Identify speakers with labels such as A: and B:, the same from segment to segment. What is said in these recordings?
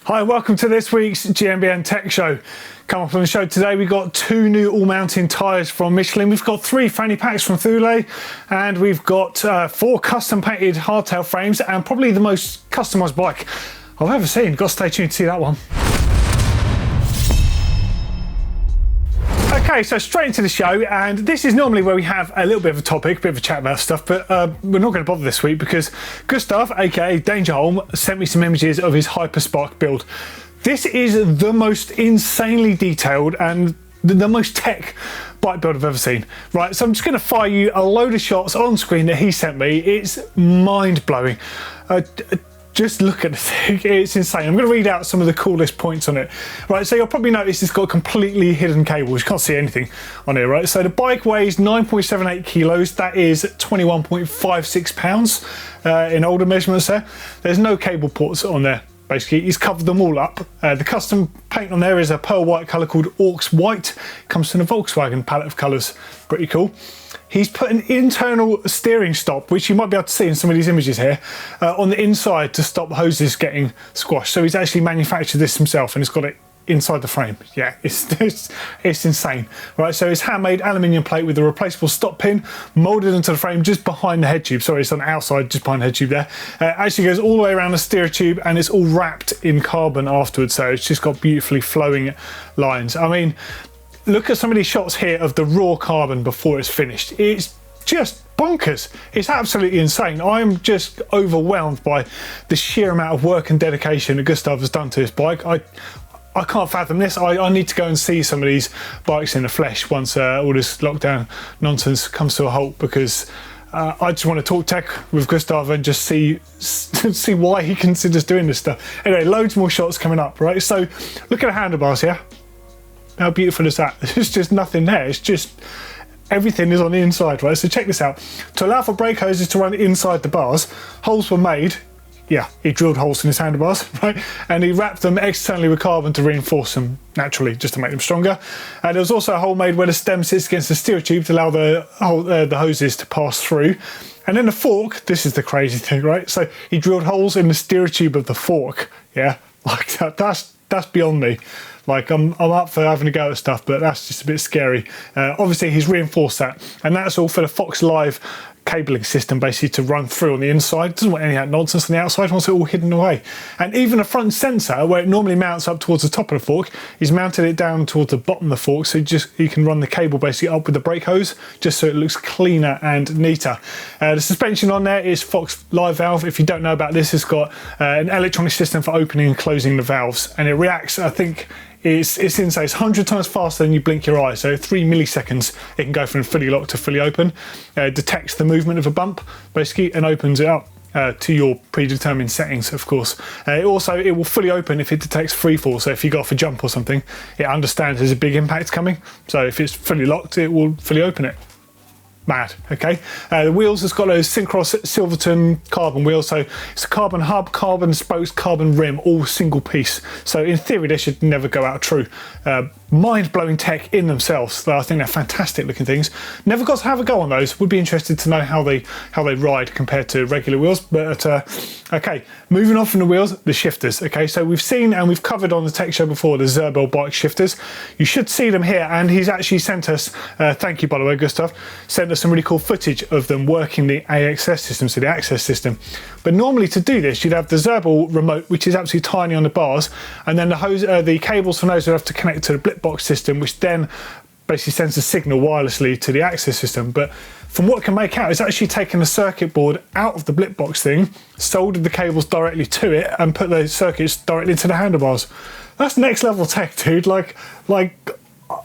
A: Hi, welcome to this week's GMBN Tech Show. Come up on the show today, we've got 2 new all-mountain tyres from Michelin, we've got 3 fanny packs from Thule, and we've got 4 custom-painted hardtail frames, and probably the most customised bike I've ever seen. Got to stay tuned to see that one. Okay, so straight into the show, and this is normally where we have a little bit of a topic, a bit of a chat about stuff, but we're not going to bother this week because Gustav, aka Dangerholm, sent me some images of his Hyperspark build. This is the most insanely detailed and the most tech bike build I've ever seen. Right, so I'm just going to fire you a load of shots on screen that he sent me. It's mind-blowing. Just look at the thing, it's insane. I'm going to read out some of the coolest points on it. Right, so you'll probably notice it's got completely hidden cables. You can't see anything on here, right? So the bike weighs 9.78 kilos. That is 21.56 pounds in older measurements there. There's no cable ports on there. Basically, he's covered them all up. The custom paint on there is a pearl white colour called Orcs White. Comes in a Volkswagen palette of colours. Pretty cool. He's put an internal steering stop, which you might be able to see in some of these images here, on the inside to stop hoses getting squashed. So he's actually manufactured this himself and he's got it inside the frame. Yeah, it's insane. Right, so it's handmade aluminium plate with a replaceable stop pin molded into the frame just behind the head tube. Sorry, it's on the outside, just behind the head tube there. Actually goes all the way around the steer tube and it's all wrapped in carbon afterwards. So it's just got beautifully flowing lines. I mean, look at some of these shots here of the raw carbon before it's finished. It's just bonkers. It's absolutely insane. I'm just overwhelmed by the sheer amount of work and dedication that Gustav has done to this bike. I can't fathom this. I need to go and see some of these bikes in the flesh once all this lockdown nonsense comes to a halt, because I just want to talk tech with Gustav and just see why he considers doing this stuff. Anyway, loads more shots coming up, right? So look at the handlebars here. How beautiful is that? There's just nothing there. It's just everything is on the inside, right? So check this out. To allow for brake hoses to run inside the bars, holes were made. Yeah, he drilled holes in his handlebars, right? And he wrapped them externally with carbon to reinforce them naturally, just to make them stronger. And there was also a hole made where the stem sits against the steer tube to allow the hoses to pass through. And then the fork, this is the crazy thing, right? So he drilled holes in the steer tube of the fork. Yeah, like that's beyond me. Like I'm up for having a go at stuff, but that's just a bit scary. Obviously he's reinforced that, and that's all for the Fox Live cabling system basically to run through on the inside. Doesn't want any of that nonsense on the outside, wants it all hidden away. And even the front sensor, where it normally mounts up towards the top of the fork, he's mounted it down towards the bottom of the fork, so you can run the cable basically up with the brake hose, just so it looks cleaner and neater. The suspension on there is Fox Live valve. If you don't know about this, it's got an electronic system for opening and closing the valves, and it reacts, I think, it's insane. It's 100 times faster than you blink your eye. So 3 milliseconds, it can go from fully locked to fully open. Detects the movement of a bump, basically, and opens it up to your predetermined settings, of course. It will fully open if it detects free fall. So if you go off a jump or something, it understands there's a big impact coming. So if it's fully locked, it will fully open it. Mad, okay. The wheels has got those Syncross Silverton carbon wheels, so it's a carbon hub, carbon spokes, carbon rim, all single piece. So in theory, they should never go out of true. Mind-blowing tech in themselves. I think they're fantastic looking things. Never got to have a go on those. Would be interested to know how they ride compared to regular wheels. But okay, moving on from the wheels, the shifters. Okay, so we've seen and we've covered on the tech show before the ZYSSET bike shifters. You should see them here, and he's actually sent us. Thank you, by the way, Gustav. Sent us some really cool footage of them working the AXS system, so the access system. But normally to do this, you'd have the ZYSSET remote, which is absolutely tiny on the bars, and then the cables from those would have to connect to the blip box system, which then basically sends a signal wirelessly to the access system. But from what I can make out, it's actually taken the circuit board out of the blip box thing, soldered the cables directly to it, and put those circuits directly into the handlebars. That's next level tech, dude. Like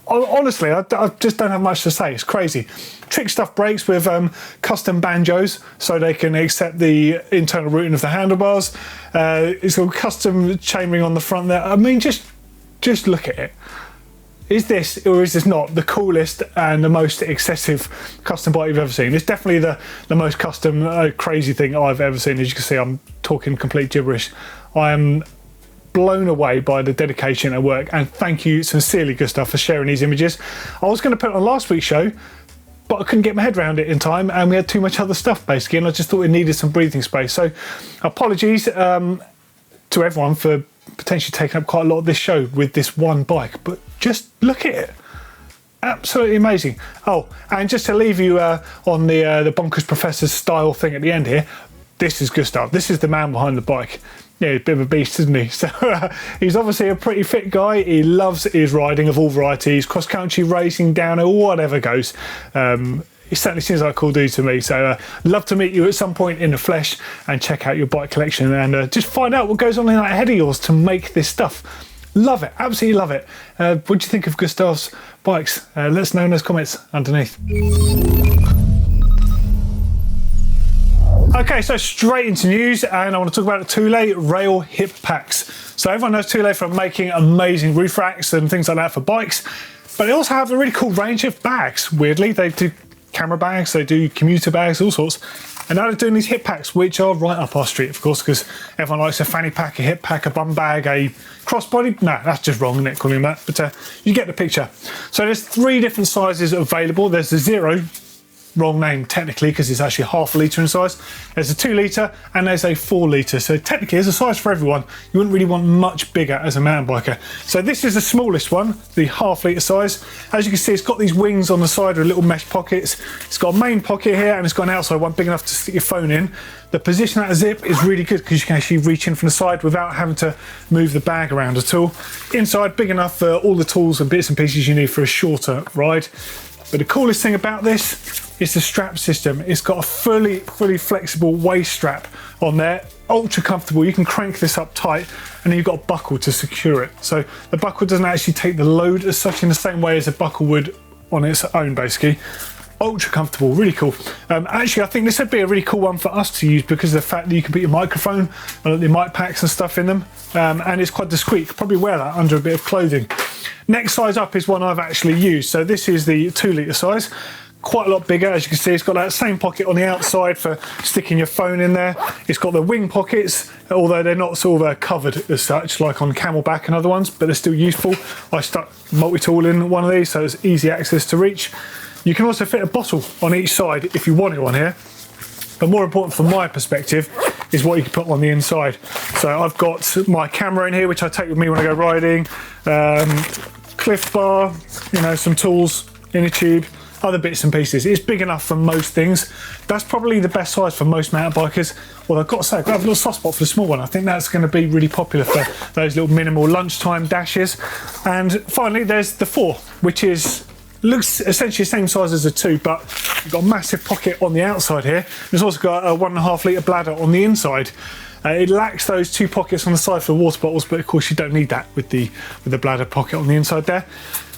A: honestly, I just don't have much to say. It's crazy. Trick stuff brakes with custom banjos, so they can accept the internal routing of the handlebars. It's got custom chaining on the front there. I mean, just look at it. Is this, or is this not, the coolest and the most excessive custom bike you've ever seen? It's definitely the most custom, crazy thing I've ever seen. As you can see, I'm talking complete gibberish. I am blown away by the dedication and work, and thank you sincerely, Gustav, for sharing these images. I was going to put it on last week's show, but I couldn't get my head around it in time, and we had too much other stuff basically, and I just thought it needed some breathing space. So apologies to everyone for potentially taken up quite a lot of this show with this one bike, but just look at it. Absolutely amazing. Oh, and just to leave you on the Bonkers Professor style thing at the end here, this is Gustav. This is the man behind the bike. Yeah, he's a bit of a beast, isn't he? So he's obviously a pretty fit guy. He loves his riding of all varieties, cross-country racing, downhill, whatever goes. He certainly seems like a cool dude to me. So love to meet you at some point in the flesh and check out your bike collection and just find out what goes on in that head of yours to make this stuff. Love it, absolutely love it. What do you think of Gustav's bikes? Let us know in those comments underneath. Okay, so straight into news, and I want to talk about the Thule rail hip packs. So everyone knows Thule from making amazing roof racks and things like that for bikes, but they also have a really cool range of bags. Weirdly, they do camera bags, they do commuter bags, all sorts. And now they're doing these hip packs, which are right up our street, of course, because everyone likes a fanny pack, a hip pack, a bum bag, a crossbody. No, that's just wrong, isn't it, calling them that? But you get the picture. So there's 3 different sizes available. There's the 0, wrong name technically because it's actually half a litre in size. There's a 2 litre and there's a 4 litre. So technically there's a size for everyone. You wouldn't really want much bigger as a mountain biker. So this is the smallest one, the half litre size. As you can see, it's got these wings on the side with little mesh pockets. It's got a main pocket here and it's got an outside one big enough to stick your phone in. The position of that zip is really good because you can actually reach in from the side without having to move the bag around at all. Inside, big enough for all the tools and bits and pieces you need for a shorter ride. But the coolest thing about this is the strap system. It's got a fully flexible waist strap on there, ultra comfortable. You can crank this up tight and then you've got a buckle to secure it. So the buckle doesn't actually take the load as such in the same way as a buckle would on its own, basically. Ultra comfortable, really cool. Actually, I think this would be a really cool one for us to use because of the fact that you can put your microphone and the mic packs and stuff in them. And it's quite discreet. You could probably wear that under a bit of clothing. Next size up is one I've actually used. So this is the 2 litre size. Quite a lot bigger, as you can see. It's got that same pocket on the outside for sticking your phone in there. It's got the wing pockets, although they're not sort of covered as such, like on Camelback and other ones, but they're still useful. I stuck multi-tool in one of these, so it's easy access to reach. You can also fit a bottle on each side if you wanted one here. But more important from my perspective is what you can put on the inside. So I've got my camera in here, which I take with me when I go riding, Cliff Bar, you know, some tools in a tube, other bits and pieces. It's big enough for most things. That's probably the best size for most mountain bikers. Well, I've got to say, I've got a little soft spot for the small one. I think that's going to be really popular for those little minimal lunchtime dashes. And finally, there's the 4, which looks essentially the same size as a 2, but you've got a massive pocket on the outside here. There's also got a 1.5 litre bladder on the inside. It lacks those 2 pockets on the side for water bottles, but of course you don't need that with the bladder pocket on the inside there.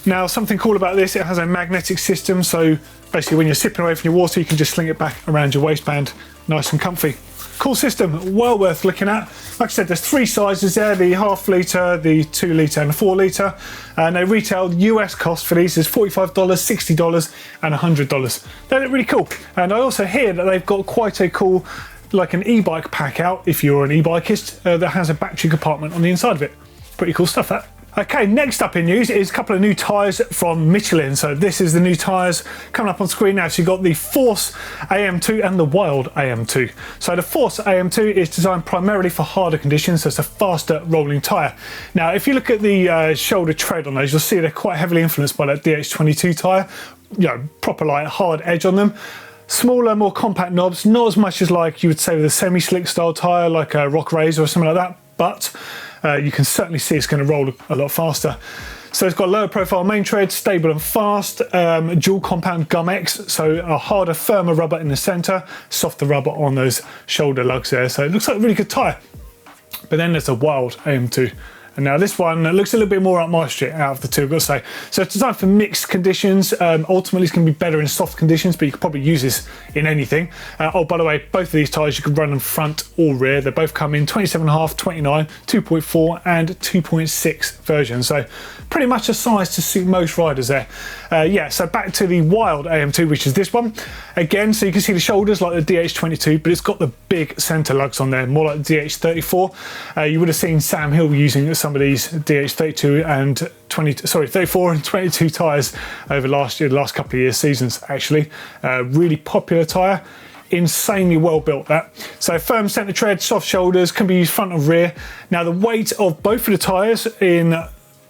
A: Now, something cool about this, it has a magnetic system, so basically when you're sipping away from your water, you can just sling it back around your waistband, nice and comfy. Cool system, well worth looking at. Like I said, there's 3 sizes there, the half litre, the 2 litre and the 4 litre. And they retail US cost for these is $45, $60 and $100. They look really cool. And I also hear that they've got quite a cool, like an e-bike pack out, if you're an e-bikist, that has a battery compartment on the inside of it. Pretty cool stuff, that. Okay, next up in news is a couple of new tyres from Michelin. So this is the new tyres coming up on screen now. So you've got the Force AM2 and the Wild AM2. So the Force AM2 is designed primarily for harder conditions, so it's a faster rolling tyre. Now, if you look at the shoulder tread on those, you'll see they're quite heavily influenced by that DH22 tyre. You know, proper like hard edge on them. Smaller, more compact knobs, not as much as like you would say with a semi-slick style tyre like a Rock Razor or something like that, but you can certainly see it's going to roll a lot faster. So it's got lower profile main tread, stable and fast, dual compound gum X, so a harder, firmer rubber in the centre, softer rubber on those shoulder lugs there. So it looks like a really good tyre. But then there's a Wild AM2. And now this one looks a little bit more up my street out of the 2, I've got to say. So it's designed for mixed conditions. Ultimately, it's going to be better in soft conditions, but you could probably use this in anything. Oh, by the way, both of these tyres, you can run them front or rear. They both come in 27.5, 29, 2.4 and 2.6 versions. So pretty much a size to suit most riders there. Yeah, so back to the Wild AM2, which is this one. Again, so you can see the shoulders like the DH22, but it's got the big centre lugs on there, more like the DH34. You would have seen Sam Hill using some of these DH32 and 34 and 22 tyres over the last couple of years, seasons actually. Really popular tyre. insanely well built, that. So firm centre tread, soft shoulders, can be used front and rear. Now the weight of both of the tyres in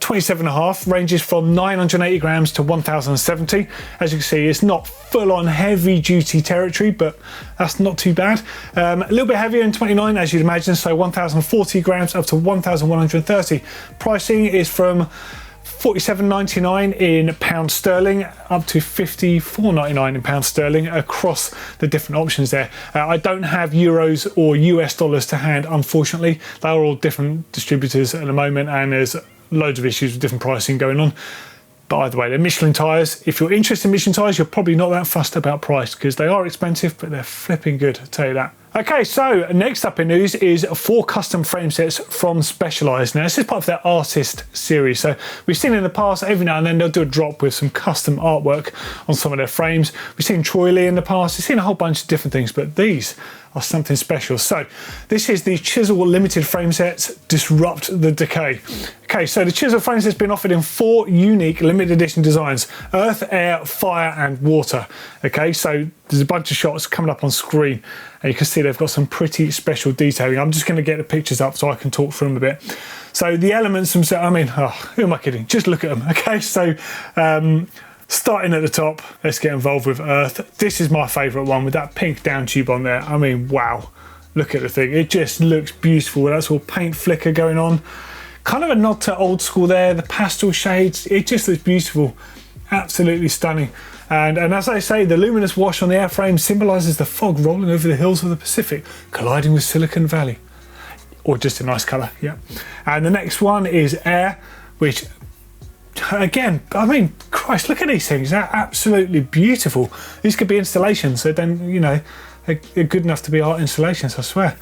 A: 27.5 ranges from 980 grams to 1070. As you can see, it's not full on heavy duty territory, but that's not too bad. A little bit heavier in 29, as you'd imagine, so 1040 grams up to 1130. Pricing is from £47.99 in pound sterling up to £54.99 in pound sterling across the different options there. I don't have euros or US dollars to hand, unfortunately. They're all different distributors at the moment, and there's loads of issues with different pricing going on. But either way, they're Michelin tyres. If you're interested in Michelin tyres, you're probably not that fussed about price, because they are expensive, but they're flipping good, I'll tell you that. Okay, so next up in news is 4 custom frame sets from Specialized. Now, this is part of their artist series. So we've seen in the past, every now and then they'll do a drop with some custom artwork on some of their frames. We've seen Troy in the past. We've seen a whole bunch of different things, but these are something special. So this is the Chisel limited frame sets, Disrupt the Decay. Okay, so the Chisel frame set's been offered in 4 unique limited edition designs: earth, air, fire, and water. Okay, so there's a bunch of shots coming up on screen, and you can see they've got some pretty special detailing. I'm just going to get the pictures up so I can talk through them a bit. So the elements themselves, I mean, who am I kidding? Just look at them. Okay, so starting at the top, let's get involved with earth. This is my favourite one with that pink down tube on there. I mean, wow, look at the thing. It just looks beautiful. That's all paint flicker going on. Kind of a nod to old school there, the pastel shades. It just looks beautiful. Absolutely stunning. And as I say, the luminous wash on the airframe symbolises the fog rolling over the hills of the Pacific, colliding with Silicon Valley. Or just a nice colour, yeah. And the next one is air, which, again, I mean, Christ, look at these things. They're absolutely beautiful. These could be installations, so then, you know, they're good enough to be art installations, I swear.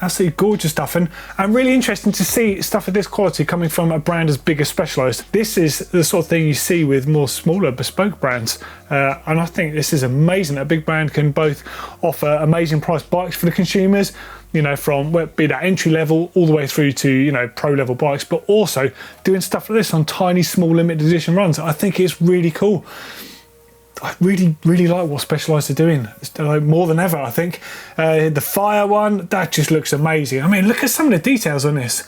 A: Absolutely gorgeous stuff, and really interesting to see stuff of this quality coming from a brand as big as Specialized. This is the sort of thing you see with more smaller bespoke brands, and I think this is amazing. A big brand can both offer amazing price bikes for the consumers, you know, from be that entry level all the way through to, you know, pro level bikes, but also doing stuff like this on tiny, small limited edition runs. I think it's really cool. I really like what Specialized are doing, more than ever, I think. The fire one, that just looks amazing. I mean, look at some of the details on this.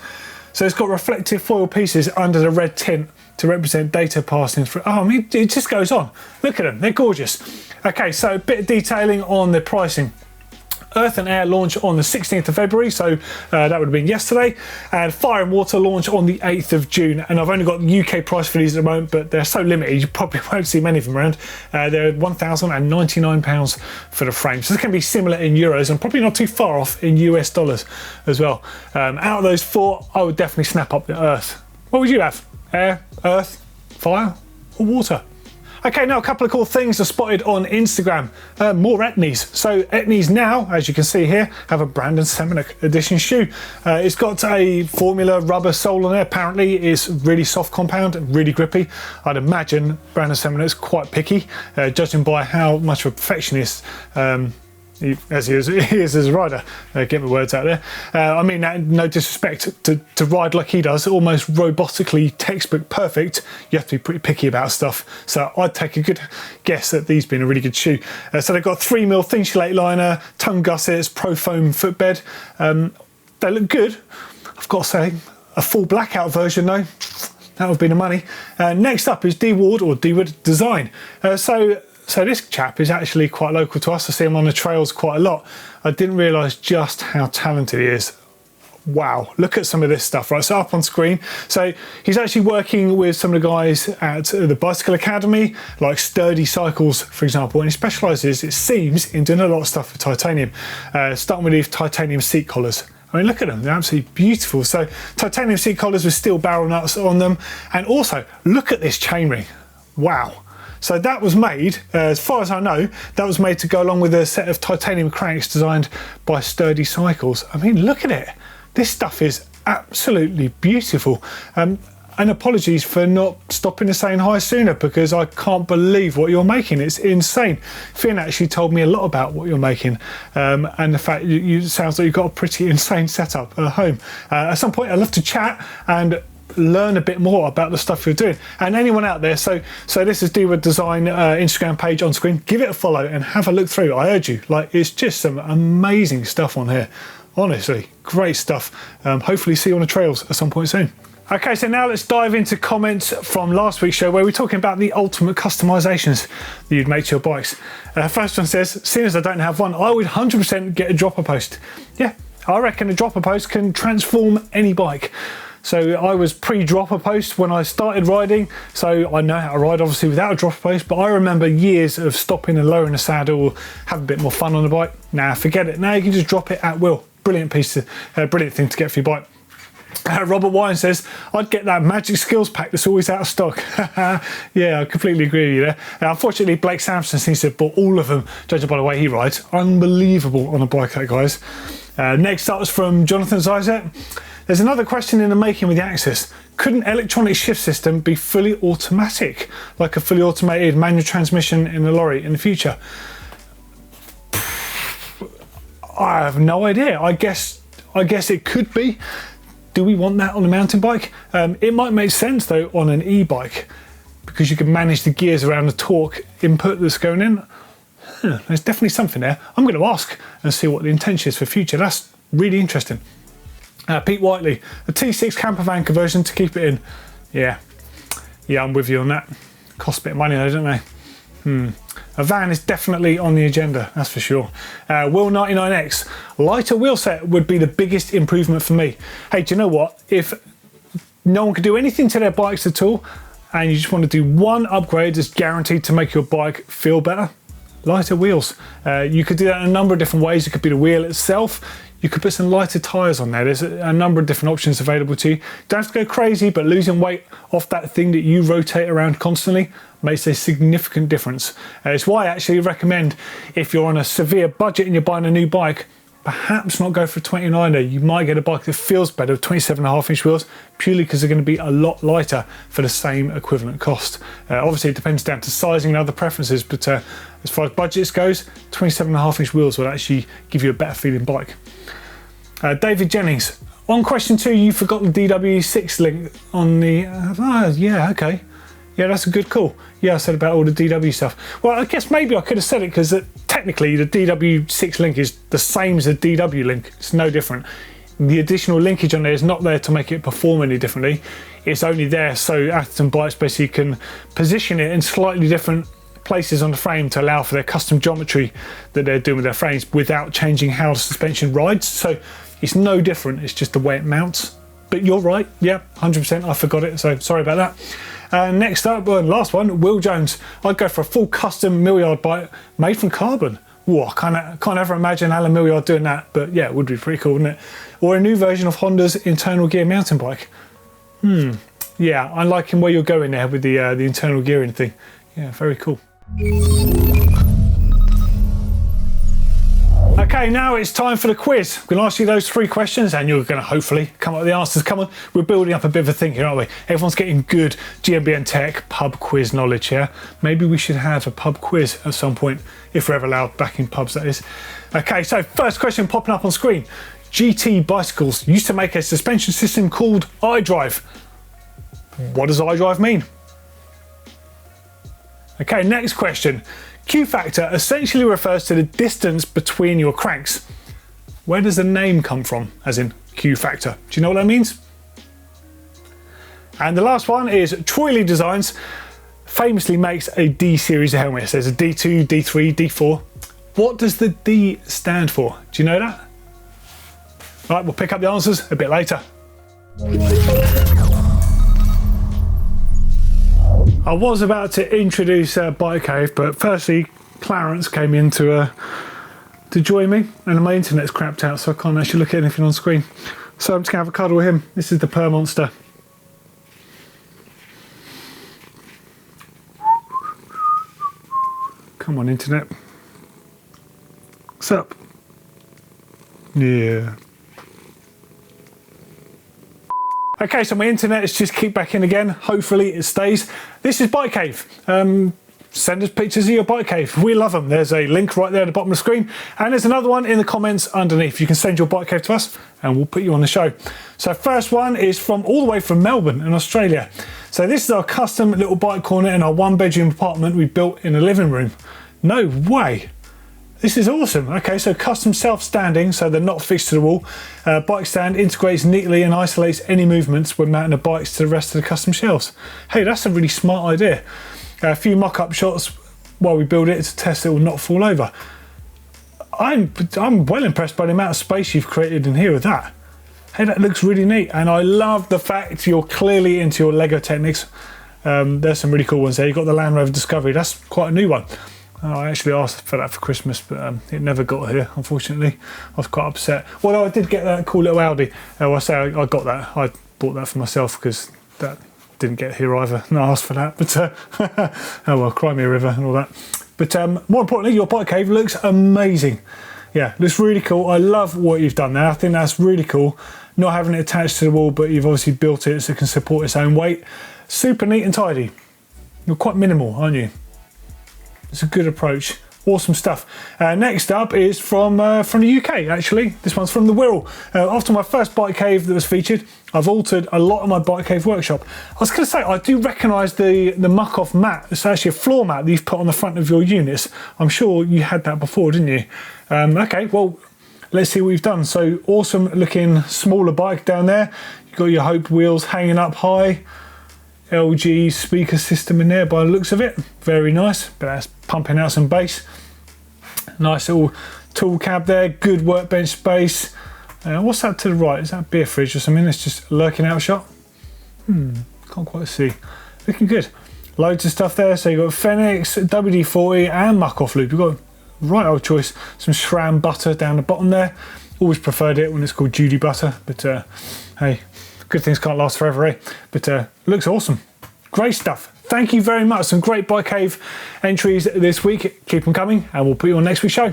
A: So it's got reflective foil pieces under the red tint to represent data passing through. Oh, I mean, it just goes on. Look at them, they're gorgeous. Okay, so a bit of detailing on the pricing. Earth and Air launch on the 16th of February, so that would have been yesterday, and Fire and Water launch on the 8th of June. And I've only got the UK price for these at the moment, but they're so limited you probably won't see many of them around. They're £1,099 for the frame, so this can be similar in euros and probably not too far off in US dollars as well. Out of those 4, I would definitely snap up the Earth. What would you have? Air, Earth, Fire, or Water? Okay, now a couple of cool things are spotted on Instagram. More Etnies. So Etnies now, as you can see here, have a Brandon Semenuk edition shoe. It's got a Formula rubber sole on there. Apparently it's really soft compound, really grippy. I'd imagine Brandon Semenuk's quite picky, judging by how much of a perfectionist as he is as a rider. Get my words out there. I mean, no disrespect to ride like he does, almost robotically textbook perfect. You have to be pretty picky about stuff. So I'd take a good guess that these being a really good shoe. So they've got 3mm thin slate liner, tongue gussets, pro foam footbed. They look good. I've got to say, a full blackout version though, that would be the money. Next up is Deward Design. So this chap is actually quite local to us. I see him on the trails quite a lot. I didn't realise just how talented he is. Wow, look at some of this stuff, right? So up on screen. So he's actually working with some of the guys at the Bicycle Academy, like Sturdy Cycles, for example, and he specialises, it seems, in doing a lot of stuff with titanium, starting with these titanium seat collars. I mean, look at them, they're absolutely beautiful. So titanium seat collars with steel barrel nuts on them. And also, look at this chainring. Wow. So that was made, as far as I know, that was made to go along with a set of titanium cranks designed by Sturdy Cycles. I mean, look at it. This stuff is absolutely beautiful. And apologies for not stopping to saying hi sooner, because I can't believe what you're making. It's insane. Finn actually told me a lot about what you're making, and the fact you sounds like you've got a pretty insane setup at home. At some point, I'd love to chat and learn a bit more about the stuff you're doing. And anyone out there, so this is Do With Design Instagram page on screen. Give it a follow and have a look through. I urge you. Like, it's just some amazing stuff on here. Honestly, great stuff. Hopefully see you on the trails at some point soon. Okay, so now let's dive into comments from last week's show where we're talking about the ultimate customizations that you'd make to your bikes. First one says, seeing as I don't have one, I would 100% get a dropper post. Yeah, I reckon a dropper post can transform any bike. So I was pre-dropper post when I started riding, so I know how to ride obviously without a dropper post, but I remember years of stopping and lowering the saddle, have a bit more fun on the bike. Nah, forget it. Now you can just drop it at will. Brilliant brilliant thing to get for your bike. Robert Wine says, I'd get that magic skills pack that's always out of stock. Yeah, I completely agree with you there. Unfortunately, Blake Sampson seems to have bought all of them, judging by the way he rides. Unbelievable on a bike, that guys. Next up was from Jonathan ZYSSET. There's another question in the making with the Axis. Could an electronic shift system be fully automatic, like a fully automated manual transmission in a lorry in the future? I have no idea. I guess it could be. Do we want that on a mountain bike? It might make sense though on an e-bike because you can manage the gears around the torque input that's going in. There's definitely something there. I'm going to ask and see what the intention is for future. That's really interesting. Pete Whiteley, a T6 camper van conversion to keep it in. Yeah, I'm with you on that. Cost a bit of money though, don't they? A van is definitely on the agenda, that's for sure. Will 99X, lighter wheel set would be the biggest improvement for me. Hey, do you know what? If no one could do anything to their bikes at all, and you just want to do one upgrade that's guaranteed to make your bike feel better, lighter wheels. You could do that in a number of different ways. It could be the wheel itself. You could put some lighter tyres on there. There's a number of different options available to you. Don't have to go crazy, but losing weight off that thing that you rotate around constantly makes a significant difference. It's why I actually recommend, if you're on a severe budget and you're buying a new bike, perhaps not go for a 29er. You might get a bike that feels better with 27.5-inch wheels, purely because they're going to be a lot lighter for the same equivalent cost. Obviously, it depends down to sizing and other preferences, but as far as budgets goes, 27.5-inch wheels will actually give you a better feeling bike. David Jennings, on question 2, you forgot the DW6 link on the... yeah, okay. Yeah, that's a good call. Yeah, I said about all the DW stuff. Well, I guess maybe I could have said it because technically the DW6 link is the same as the DW link. It's no different. The additional linkage on there is not there to make it perform any differently. It's only there so Atherton Bikes basically can position it in slightly different places on the frame to allow for their custom geometry that they're doing with their frames without changing how the suspension rides. So it's no different, it's just the way it mounts. But you're right, yeah, 100%, I forgot it, so sorry about that. Next up, last one, Will Jones. I'd go for a full custom Milliard bike made from carbon. Whoa, I can't ever imagine Alan Milliard doing that, but yeah, it would be pretty cool, wouldn't it? Or a new version of Honda's internal gear mountain bike. Yeah, I'm liking where you're going there with the internal gearing thing. Yeah, very cool. Okay, now it's time for the quiz. I'm going to ask you those 3 questions and you're going to hopefully come up with the answers. Come on, we're building up a bit of a thing here, aren't we? Everyone's getting good GMBN Tech pub quiz knowledge here. Maybe we should have a pub quiz at some point, if we're ever allowed back in pubs, that is. Okay, so first question popping up on screen. GT Bicycles used to make a suspension system called iDrive. What does iDrive mean? Okay, next question. Q factor essentially refers to the distance between your cranks. Where does the name come from, as in Q factor? Do you know what that means? And the last one is Troyley Designs famously makes a D series of helmets. There's a D2, D3, D4. What does the D stand for? Do you know that? Right, we'll pick up the answers a bit later. I was about to introduce Bike Cave, but firstly, Clarence came in to join me, and my internet's crapped out, so I can't actually look at anything on screen. So I'm just gonna have a cuddle with him. This is the Purr Monster. Come on, internet. What's up? Yeah. Okay, so my internet is just kicked back in again. Hopefully it stays. This is Bike Cave. send us pictures of your bike cave. We love them. There's a link right there at the bottom of the screen, and there's another one in the comments underneath. You can send your bike cave to us and we'll put you on the show. So first one is from all the way from Melbourne in Australia. So this is our custom little bike corner in our 1-bedroom apartment we built in a living room. No way. This is awesome. Okay, so custom self-standing, so they're not fixed to the wall. Bike stand integrates neatly and isolates any movements when mounting the bikes to the rest of the custom shelves. Hey, that's a really smart idea. A few mock-up shots while we build it to test it will not fall over. I'm well impressed by the amount of space you've created in here with that. Hey, that looks really neat, and I love the fact you're clearly into your Lego techniques. There's some really cool ones there. You've got the Land Rover Discovery. That's quite a new one. I actually asked for that for Christmas, but it never got here, unfortunately. I was quite upset. Although I did get that cool little Audi. I say I got that. I bought that for myself because that didn't get here either. And I asked for that, but oh well, cry me a river and all that. But more importantly, your bike cave looks amazing. Yeah, looks really cool. I love what you've done there. I think that's really cool. Not having it attached to the wall, but you've obviously built it so it can support its own weight. Super neat and tidy. You're quite minimal, aren't you? It's a good approach. Awesome stuff. Next up is from the UK, actually. This one's from the Wirral. After my first bike cave that was featured, I've altered a lot of my bike cave workshop. I was going to say, I do recognise the muck-off mat. It's actually a floor mat that you've put on the front of your units. I'm sure you had that before, didn't you? Okay, well, let's see what you've done. So, awesome looking smaller bike down there. You've got your Hope wheels hanging up high. LG speaker system in there by the looks of it. Very nice, but that's pumping out some bass. Nice little tool cab there, good workbench space. What's that to the right? Is that a beer fridge or something? It's just lurking out shot. Can't quite see. Looking good. Loads of stuff there. So you've got Fenix, WD-40 and muck-off loop. You've got right old choice. Some SRAM butter down the bottom there. Always preferred it when it's called Judy butter, but hey, good things can't last forever, eh? But looks awesome. Great stuff. Thank you very much. Some great bike cave entries this week. Keep them coming, and we'll put you on next week's show.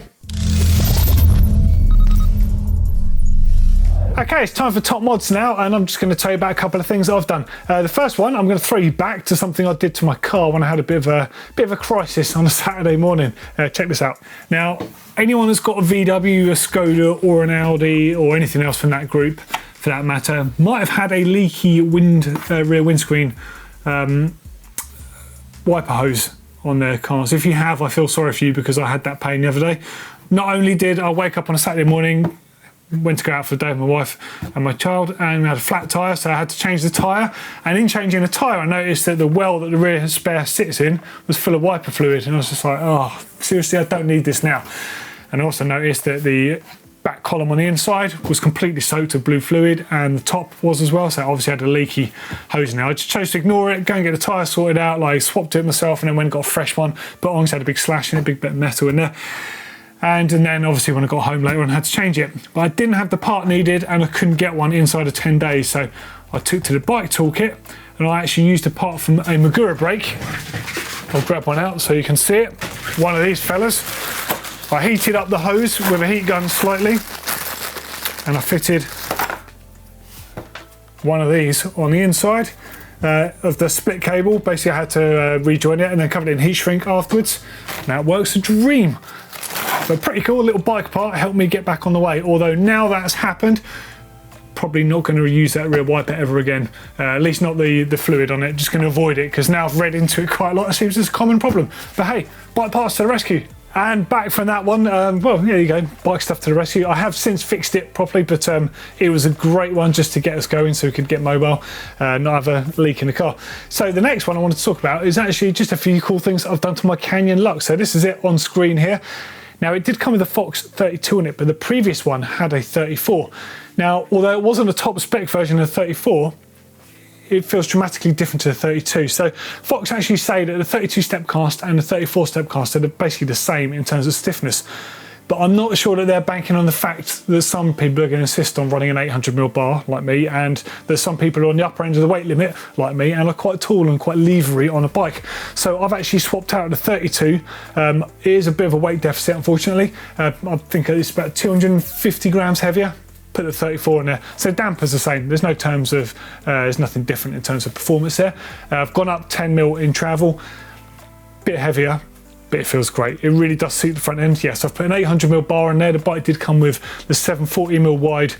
A: Okay, it's time for top mods now, and I'm just going to tell you about a couple of things that I've done. The first one, I'm going to throw you back to something I did to my car when I had a bit of a crisis on a Saturday morning. Check this out. Now, anyone that's got a VW, a Skoda, or an Audi, or anything else from that group, for that matter, might have had a leaky rear windscreen wiper hose on their cars. If you have, I feel sorry for you because I had that pain the other day. Not only did I wake up on a Saturday morning, went to go out for the day with my wife and my child, and we had a flat tyre, so I had to change the tyre. And in changing the tyre, I noticed that the well that the rear spare sits in was full of wiper fluid, and I was just like, oh, seriously, I don't need this now. And I also noticed that the back column on the inside was completely soaked with blue fluid, and the top was as well, so I obviously had a leaky hose now. I just chose to ignore it, go and get the tyre sorted out, like swapped it myself, and then went and got a fresh one, but I had a big slash in it, a big bit of metal in there. And then obviously when I got home later on, I had to change it. But I didn't have the part needed, and I couldn't get one inside of 10 days, so I took to the bike toolkit, and I actually used a part from a Magura brake. I'll grab one out so you can see it. One of these fellas. I heated up the hose with a heat gun slightly, and I fitted one of these on the inside of the split cable. Basically I had to rejoin it and then cover it in heat shrink afterwards. Now it works a dream. But pretty cool, a little bike part, helped me get back on the way. Although now that's happened, probably not going to use that rear wiper ever again. At least not the fluid on it, just going to avoid it because now I've read into it quite a lot. It seems it's a common problem. But hey, bike parts to the rescue. And back from that one, well, there you go, bike stuff to the rescue. I have since fixed it properly, but it was a great one just to get us going so we could get mobile, not have a leak in the car. So the next one I wanted to talk about is actually just a few cool things I've done to my Canyon Lux. So this is it on screen here. Now it did come with a Fox 32 in it, but the previous one had a 34. Now, although it wasn't a top spec version of 34, it feels dramatically different to the 32. So Fox actually say that the 32 step cast and the 34 step cast are basically the same in terms of stiffness. But I'm not sure that they're banking on the fact that some people are going to insist on running an 800mm bar like me, and that some people are on the upper end of the weight limit like me and are quite tall and quite levery on a bike. So I've actually swapped out the 32. It is a bit of a weight deficit, unfortunately. I think it's about 250 grams heavier. Put the 34 in there. So dampers the same. There's no terms of, there's nothing different in terms of performance there. I've gone up 10mm in travel. bit heavier, but it feels great. It really does suit the front end. Yes, I've put an 800mm bar in there. The bike did come with the 740mm wide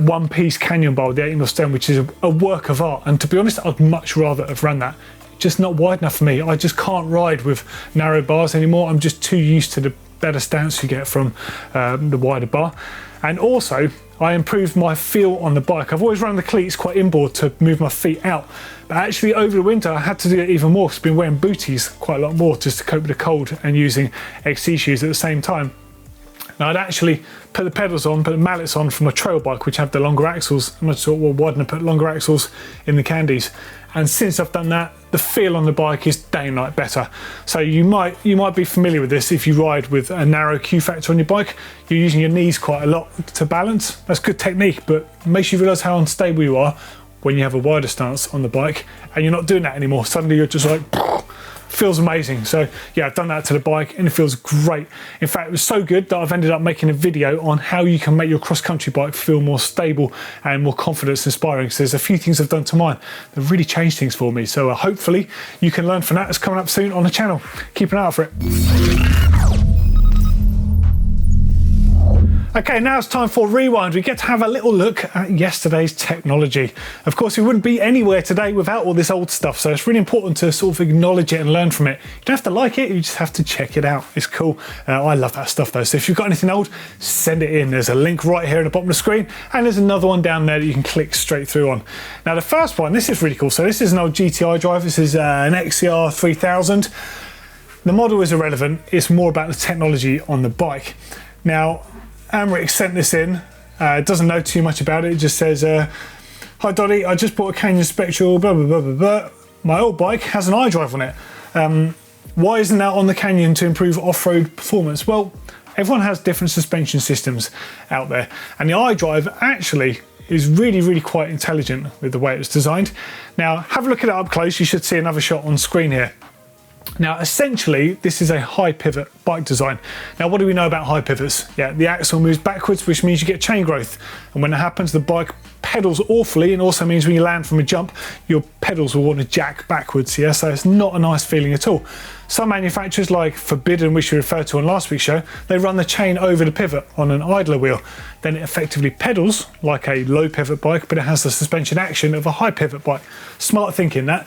A: one-piece canyon bar with the 8mm stem, which is a work of art. And to be honest, I'd much rather have run that. Just not wide enough for me. I just can't ride with narrow bars anymore. I'm just too used to the better stance you get from the wider bar. And also, I improved my feel on the bike. I've always run the cleats quite inboard to move my feet out. But actually over the winter, I had to do it even more because I've been wearing booties quite a lot more just to cope with the cold and using XC shoes at the same time. Now I'd actually put the pedals on, put the mallets on from a trail bike, which have the longer axles. And I thought, well, why didn't I put longer axles in the candies? And since I've done that, the feel on the bike is day and night better. So you might be familiar with this if you ride with a narrow Q factor on your bike. You're using your knees quite a lot to balance. That's good technique, but it makes you realise how unstable you are when you have a wider stance on the bike and you're not doing that anymore. Suddenly you're just like, feels amazing. So yeah, I've done that to the bike and it feels great. In fact, it was so good that I've ended up making a video on how you can make your cross-country bike feel more stable and more confidence inspiring. So there's a few things I've done to mine that really changed things for me. So hopefully you can learn from that. It's coming up soon on the channel. Keep an eye out for it. Okay, now it's time for Rewind. We get to have a little look at yesterday's technology. Of course, we wouldn't be anywhere today without all this old stuff, so it's really important to sort of acknowledge it and learn from it. You don't have to like it, you just have to check it out. It's cool. I love that stuff though, so if you've got anything old, send it in. There's a link right here at the bottom of the screen, and there's another one down there that you can click straight through on. Now the first one, this is really cool. So this is an old GTI drive. This is an XCR 3000. The model is irrelevant. It's more about the technology on the bike. Now, AMRIK sent this in. It doesn't know too much about it. It just says, hi Doddy, I just bought a Canyon Spectral, blah, blah, blah, blah, blah. My old bike has an iDrive on it. Why isn't that on the Canyon to improve off-road performance? Well, everyone has different suspension systems out there. And the iDrive actually is really, really quite intelligent with the way it's designed. Now, have a look at it up close. You should see another shot on screen here. Now, essentially, this is a high pivot bike design. Now, what do we know about high pivots? Yeah, the axle moves backwards, which means you get chain growth. And when that happens, the bike pedals awfully, and also means when you land from a jump, your pedals will want to jack backwards. Yeah, so it's not a nice feeling at all. Some manufacturers, like Forbidden, which we referred to on last week's show, they run the chain over the pivot on an idler wheel. Then it effectively pedals like a low pivot bike, but it has the suspension action of a high pivot bike. Smart thinking that.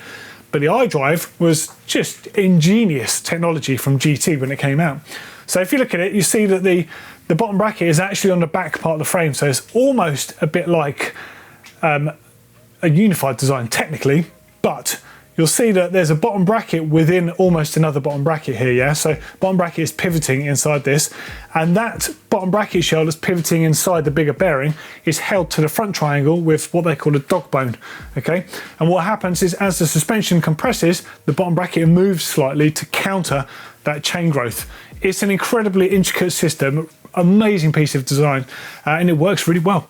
A: But the iDrive was just ingenious technology from GT when it came out. So if you look at it, you see that the bottom bracket is actually on the back part of the frame. So it's almost a bit like a unified design technically, but you'll see that there's a bottom bracket within almost another bottom bracket here, yeah? So bottom bracket is pivoting inside this, and that bottom bracket shell that's pivoting inside the bigger bearing is held to the front triangle with what they call a dog bone, okay? And what happens is as the suspension compresses, the bottom bracket moves slightly to counter that chain growth. It's an incredibly intricate system, amazing piece of design, and it works really well.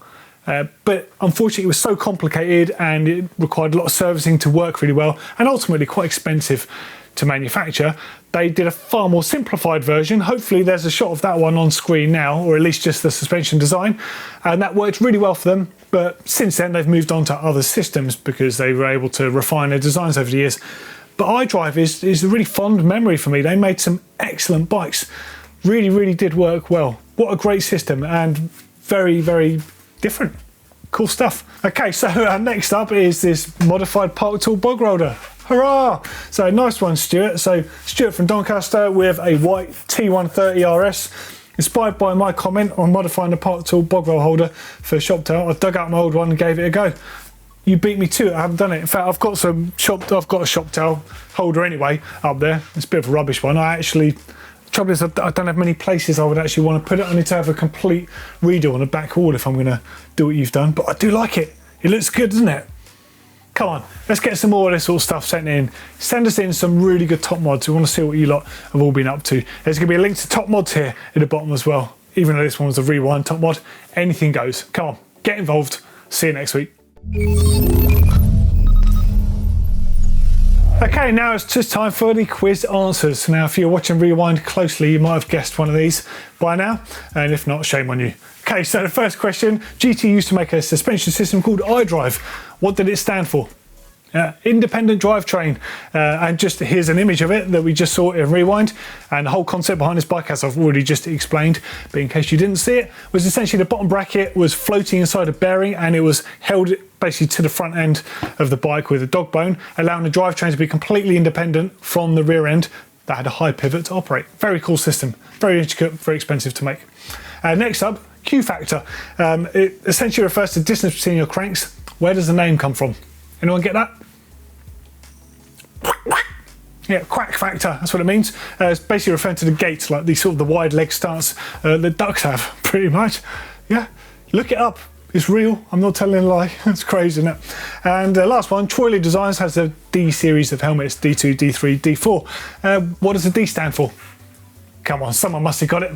A: But unfortunately it was so complicated and it required a lot of servicing to work really well, and ultimately quite expensive to manufacture. They did a far more simplified version. Hopefully there's a shot of that one on screen now, or at least just the suspension design, and that worked really well for them. But since then they've moved on to other systems because they were able to refine their designs over the years. But iDrive is a really fond memory for me. They made some excellent bikes. Really, really did work well. What a great system, and very, very different. Cool stuff. Okay, so next up is this modified Park Tool bog roller. Hurrah! So nice one, Stuart. So Stuart from Doncaster with a white T130 RS, inspired by my comment on modifying the Park Tool bog roll holder for shop tail. I dug out my old one and gave it a go. You beat me to it. I haven't done it. In fact, I've got a shop tail holder anyway up there. It's a bit of a rubbish one. The trouble is I don't have many places I would actually want to put it. I need to have a complete redo on the back wall if I'm going to do what you've done. But I do like it. It looks good, doesn't it? Come on, let's get some more of this sort of stuff sent in. Send us in some really good top mods. We want to see what you lot have all been up to. There's going to be a link to top mods here at the bottom as well. Even though this one was a Rewind top mod, anything goes. Come on, get involved. See you next week. Okay, now it's just time for the quiz answers. Now, if you're watching Rewind closely, you might have guessed one of these by now, and if not, shame on you. Okay, so the first question, GT used to make a suspension system called iDrive. What did it stand for? Independent drivetrain, and just here's an image of it that we just saw in Rewind, and the whole concept behind this bike, as I've already just explained, but in case you didn't see it, was essentially the bottom bracket was floating inside a bearing, and it was held basically to the front end of the bike with a dog bone, allowing the drivetrain to be completely independent from the rear end that had a high pivot to operate. Very cool system, very intricate, very expensive to make. Next up, Q factor. It essentially refers to distance between your cranks. Where does the name come from? Anyone get that? Yeah, quack factor, that's what it means. It's basically referring to the gates, like the sort of the wide leg stance that ducks have, pretty much. Yeah, look it up. It's real. I'm not telling a lie. It's crazy, isn't it? And last one, Troyley Designs has the D series of helmets, D2, D3, D4. What does the D stand for? Come on, someone must have got it.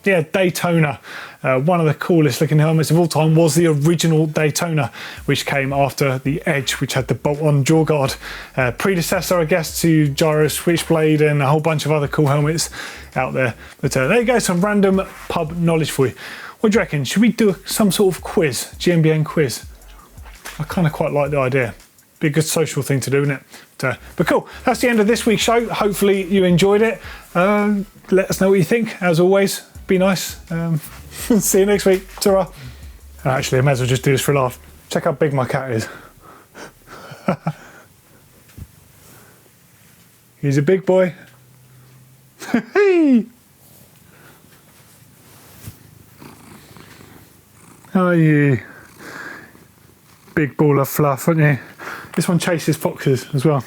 A: Yeah, Daytona. One of the coolest looking helmets of all time was the original Daytona, which came after the Edge, which had the bolt-on jaw guard. Predecessor, I guess, to Gyro Switchblade and a whole bunch of other cool helmets out there. But there you go, some random pub knowledge for you. What do you reckon? Should we do some sort of quiz, GMBN quiz? I kind of quite like the idea. Be a good social thing to do, isn't it? But cool, that's the end of this week's show. Hopefully you enjoyed it. Let us know what you think, as always. Be nice. See you next week. Ta-ra. Actually, I may as well just do this for a laugh. Check how big my cat is. He's a big boy. Hey! How are you? Big ball of fluff, aren't you? This one chases foxes as well.